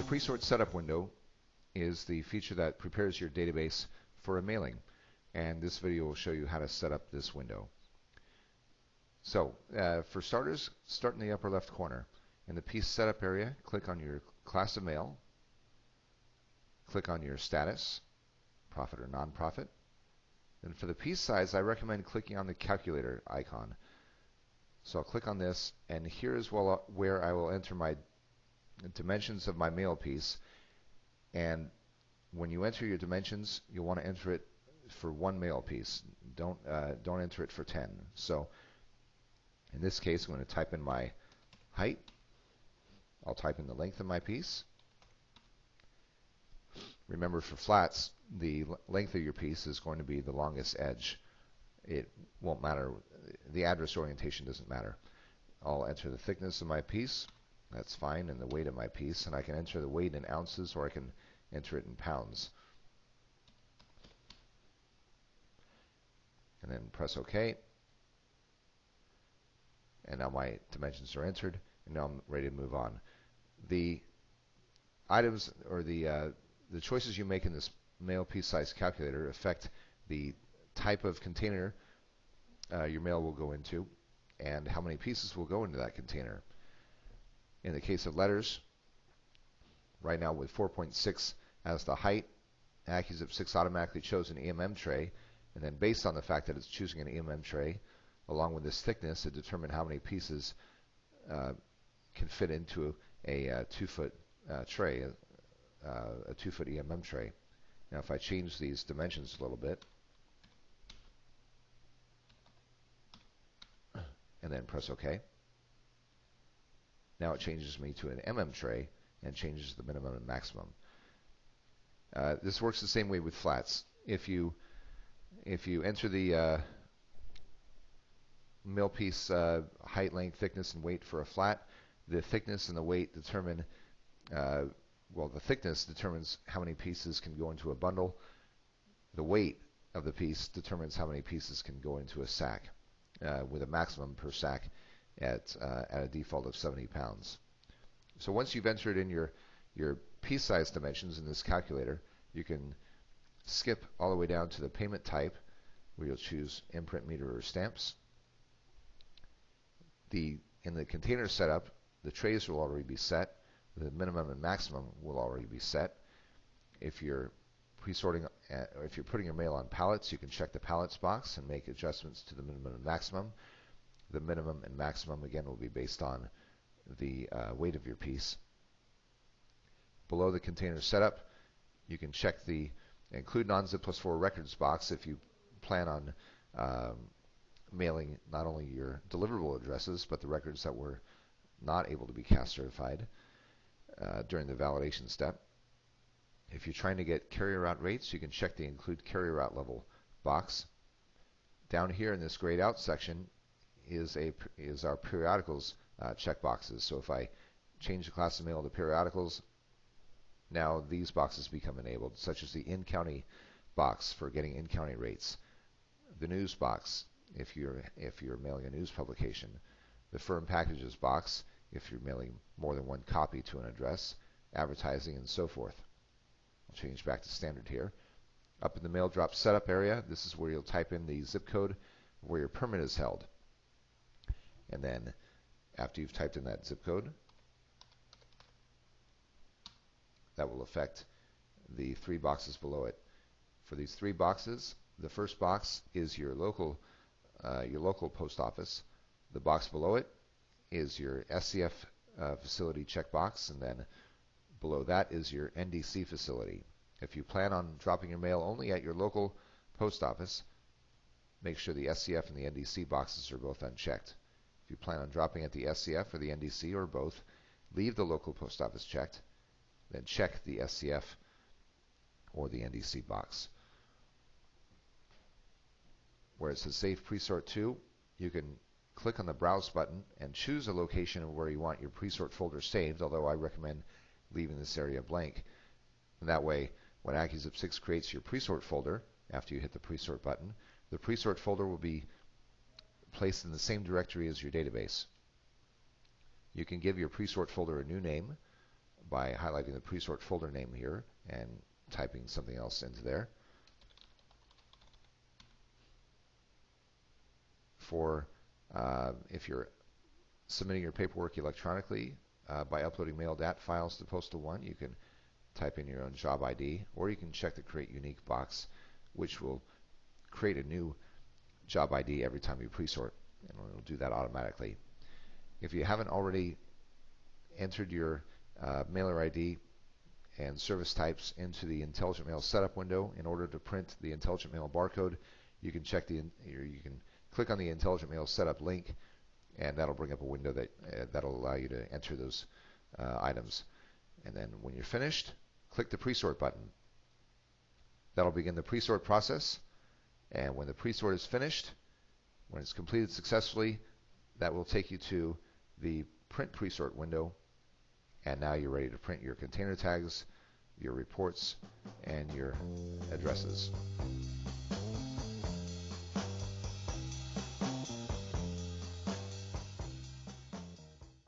The Presort Setup window is the feature that prepares your database for a mailing, and this video will show you how to set up this window. So for starters, start in the upper left corner. In the piece setup area, click on your class of mail, click on your status, profit or non-profit. And for the piece size, I recommend clicking on the calculator icon. So I'll click on this, and here is where I will enter my dimensions of my mail piece. And when you enter your dimensions, you'll want to enter it for one mail piece. Don't enter it for 10. So in this case, I'm going to type in my height. I'll type in the length of my piece. Remember, for flats, the length of your piece is going to be the longest edge. It won't matter. The address orientation doesn't matter. I'll enter the thickness of my piece. That's fine, and the weight of my piece. And I can enter the weight in ounces, or I can enter it in pounds. And then press OK. And now my dimensions are entered, and now I'm ready to move on. The items, or the choices you make in this mail piece size calculator affect the type of container your mail will go into and how many pieces will go into that container. In the case of letters, right now with 4.6 as the height, AccuZip 6 automatically chose an EMM tray, and then based on the fact that it's choosing an EMM tray, along with this thickness, it determined how many pieces can fit into a 2-foot tray, a 2-foot EMM tray. Now if I change these dimensions a little bit, and then press OK, now it changes me to an MM tray and changes the minimum and maximum. This works the same way with flats. If you enter the mail piece height, length, thickness, and weight for a flat, the thickness and the weight determine, well, the thickness determines how many pieces can go into a bundle. The weight of the piece determines how many pieces can go into a sack, with a maximum per sack at a default of 70 pounds. So once you've entered in your piece size dimensions in this calculator, you can skip all the way down to the payment type, where you'll choose imprint, meter, or stamps. In the container setup, the trays will already be set. The minimum and maximum will already be set. If you're pre-sorting, or if you're putting your mail on pallets, you can check the pallets box and make adjustments to the minimum and maximum. The minimum and maximum, again, will be based on the weight of your piece. Below the container setup, you can check the include non-zip +4 records box if you plan on mailing not only your deliverable addresses, but the records that were not able to be CAS certified during the validation step. If you're trying to get carrier route rates, you can check the include carrier route level box. Down here in this grayed out section is our periodicals checkboxes. So if I change the class of mail to periodicals, now these boxes become enabled, such as the in-county box for getting in-county rates, the news box if you're mailing a news publication, the firm packages box if you're mailing more than one copy to an address, advertising, and so forth. I'll change back to standard here. Up in the mail drop setup area, this is where you'll type in the zip code where your permit is held. And then after you've typed in that zip code, that will affect the 3 boxes below it. For these 3 boxes, the first box is your local post office. The box below it is your SCF facility checkbox, and then below that is your NDC facility. If you plan on dropping your mail only at your local post office, make sure the SCF and the NDC boxes are both unchecked. If you plan on dropping at the SCF or the NDC or both, leave the local post office checked, then check the SCF or the NDC box. Where it says Save Presort To, you can click on the Browse button and choose a location where you want your Presort folder saved, although I recommend leaving this area blank. And that way, when AccuZip 6 creates your Presort folder, after you hit the Presort button, the Presort folder will be placed in the same directory as your database. You can give your Presort folder a new name by highlighting the Presort folder name here and typing something else into there. For if you're submitting your paperwork electronically by uploading mail DAT files to Postal One, you can type in your own job ID, or you can check the Create Unique box, which will create a new job ID every time you presort, and it'll do that automatically. If you haven't already entered your mailer ID and service types into the Intelligent Mail Setup window in order to print the Intelligent Mail barcode, you can click on the Intelligent Mail Setup link, and that'll bring up a window that'll allow you to enter those items. And then when you're finished, click the Presort button. That'll begin the presort process, and when the presort is finished, when it's completed successfully, that will take you to the Print Presort window, and now you're ready to print your container tags, your reports, and your addresses.